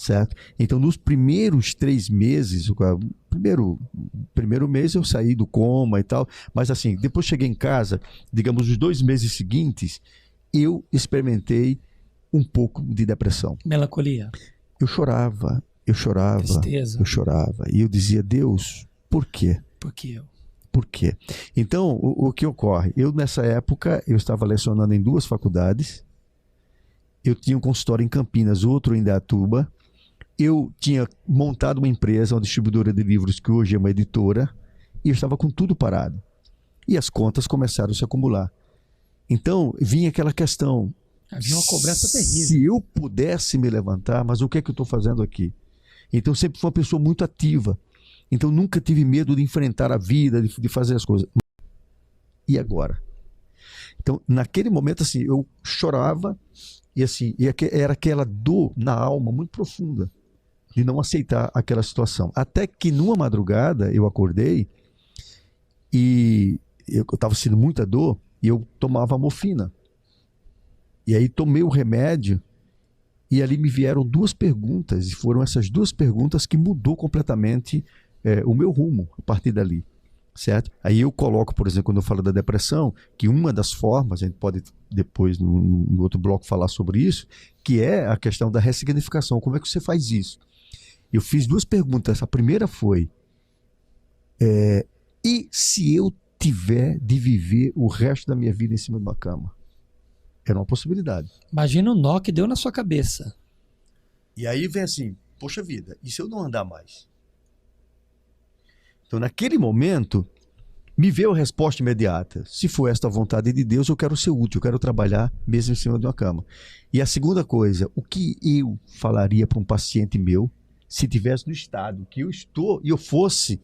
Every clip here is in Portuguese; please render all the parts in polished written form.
certo? Então, nos primeiros 3 meses, primeiro mês eu saí do coma e tal, mas assim, depois cheguei em casa, digamos, os 2 meses seguintes, eu experimentei um pouco de depressão. Melancolia. Eu chorava, Tristeza. eu chorava. E eu dizia, Deus, por quê? Por que eu? Por quê? Então, o que ocorre? Eu, nessa época, eu estava lecionando em 2 faculdades, eu tinha um consultório em Campinas, outro em Indaiatuba, eu tinha montado uma empresa, uma distribuidora de livros, que hoje é uma editora, e eu estava com tudo parado. E as contas começaram a se acumular. Então, vinha aquela questão, Havia uma cobrança terrível. se eu pudesse me levantar, mas o que é que eu estou fazendo aqui? Então, sempre fui uma pessoa muito ativa. Então, nunca tive medo de enfrentar a vida, de fazer as coisas. E agora? Então, naquele momento, assim, eu chorava e assim, era aquela dor na alma muito profunda de não aceitar aquela situação. Até que numa madrugada eu acordei e eu estava sentindo muita dor e eu tomava morfina. E aí tomei o remédio e ali me vieram 2 perguntas, e foram essas 2 perguntas que mudou completamente o meu rumo a partir dali, certo? Aí eu coloco, por exemplo, quando eu falo da depressão, que uma das formas, a gente pode depois no outro bloco falar sobre isso, que é a questão da ressignificação. Como é que você faz isso? Eu fiz 2 perguntas. A primeira foi, e se eu tiver de viver o resto da minha vida em cima de uma cama? Era uma possibilidade. Imagina o nó que deu na sua cabeça. E aí vem assim, poxa vida, e se eu não andar mais? Então, naquele momento, me veio a resposta imediata. Se for esta a vontade de Deus, eu quero ser útil, eu quero trabalhar mesmo em cima de uma cama. E a segunda coisa, o que eu falaria para um paciente meu se tivesse no estado que eu estou e eu fosse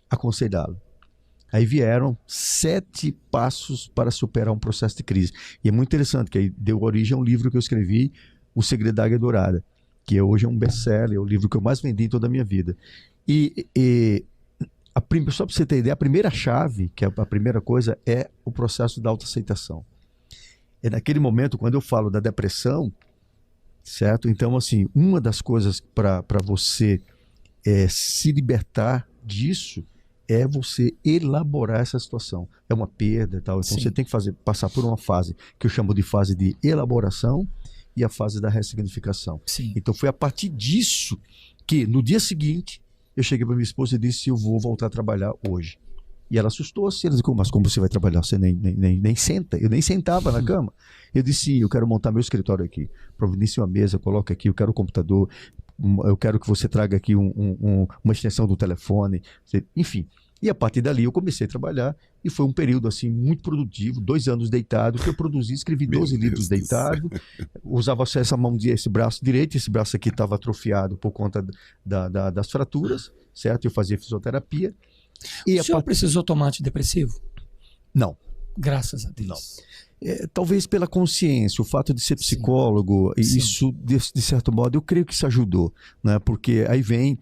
aconselhá-lo? Aí vieram 7 passos para superar um processo de crise. E é muito interessante, que aí deu origem a um livro que eu escrevi, O Segredo da Águia Dourada, que hoje é um best-seller, é o livro que eu mais vendi em toda a minha vida. Só para você ter ideia, a primeira chave, que é a primeira coisa, é o processo da autoaceitação. É naquele momento, quando eu falo da depressão, certo? Então, assim, uma das coisas para você se libertar disso é você elaborar essa situação. É uma perda e tal. Então, Sim. você tem que passar por uma fase que eu chamo de fase de elaboração e a fase da ressignificação. Sim. Então, foi a partir disso que, no dia seguinte, eu cheguei para minha esposa e disse, eu vou voltar a trabalhar hoje. E ela assustou-se. Ela disse, mas como você vai trabalhar? Você nem senta. Eu nem sentava na cama. Eu disse, sim, eu quero montar meu escritório aqui. Providencie uma mesa, coloque aqui, eu quero um computador, eu quero que você traga aqui uma extensão do telefone, enfim. E a partir dali eu comecei a trabalhar e foi um período assim muito produtivo, 2 anos deitado, que eu produzi, escrevi 12 livros deitado, usava só essa mão, esse braço direito, esse braço aqui estava atrofiado por conta das fraturas, certo? Eu fazia fisioterapia. E o senhor precisou tomar antidepressivo? Não. Graças a Deus. Não. Talvez pela consciência, o fato de ser psicólogo, Sim. Isso, de certo modo, eu creio que isso ajudou, né? Porque aí vem,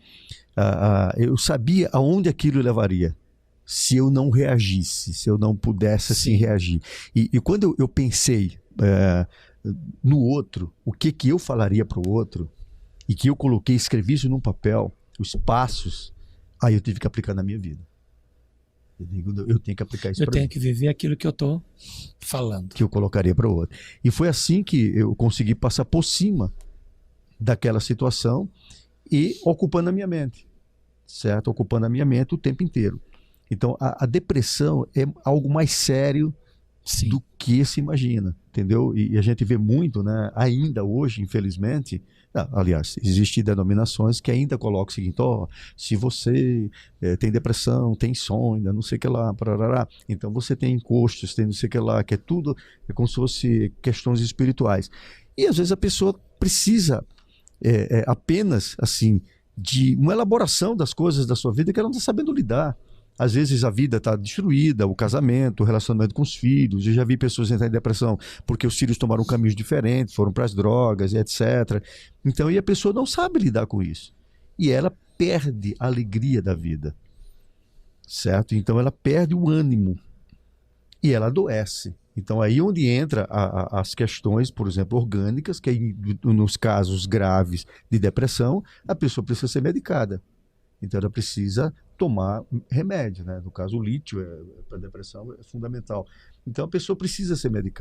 eu sabia aonde aquilo levaria, se eu não reagisse, se eu não pudesse assim reagir. E quando eu pensei no outro, o que eu falaria para o outro, e que eu coloquei, escrevi isso num papel, os passos, aí eu tive que aplicar na minha vida. Eu tenho que aplicar isso. Eu tenho que viver aquilo que eu estou falando. Que eu colocaria para o outro. E foi assim que eu consegui passar por cima daquela situação e ocupando a minha mente, certo? Ocupando a minha mente o tempo inteiro. Então, a depressão é algo mais sério do que se imagina, entendeu? E a gente vê muito, né? Ainda hoje, infelizmente, aliás, existem denominações que ainda colocam o seguinte, se você tem depressão, tem insônia, não sei o que lá, parará, então você tem encostos, tem não sei o que lá, que é tudo como se fosse questões espirituais. E às vezes a pessoa precisa apenas, assim, de uma elaboração das coisas da sua vida que ela não está sabendo lidar. Às vezes a vida está destruída, o casamento, o relacionamento com os filhos. Eu já vi pessoas entrar em depressão porque os filhos tomaram caminhos diferentes, foram para as drogas, etc. Então, e a pessoa não sabe lidar com isso. E ela perde a alegria da vida, certo? Então ela perde o ânimo e ela adoece. Então, aí onde entra as questões, por exemplo, orgânicas, que aí, nos casos graves de depressão, a pessoa precisa ser medicada. Então, ela precisa tomar remédio, né? No caso, o lítio para depressão é fundamental. Então, a pessoa precisa ser medicada.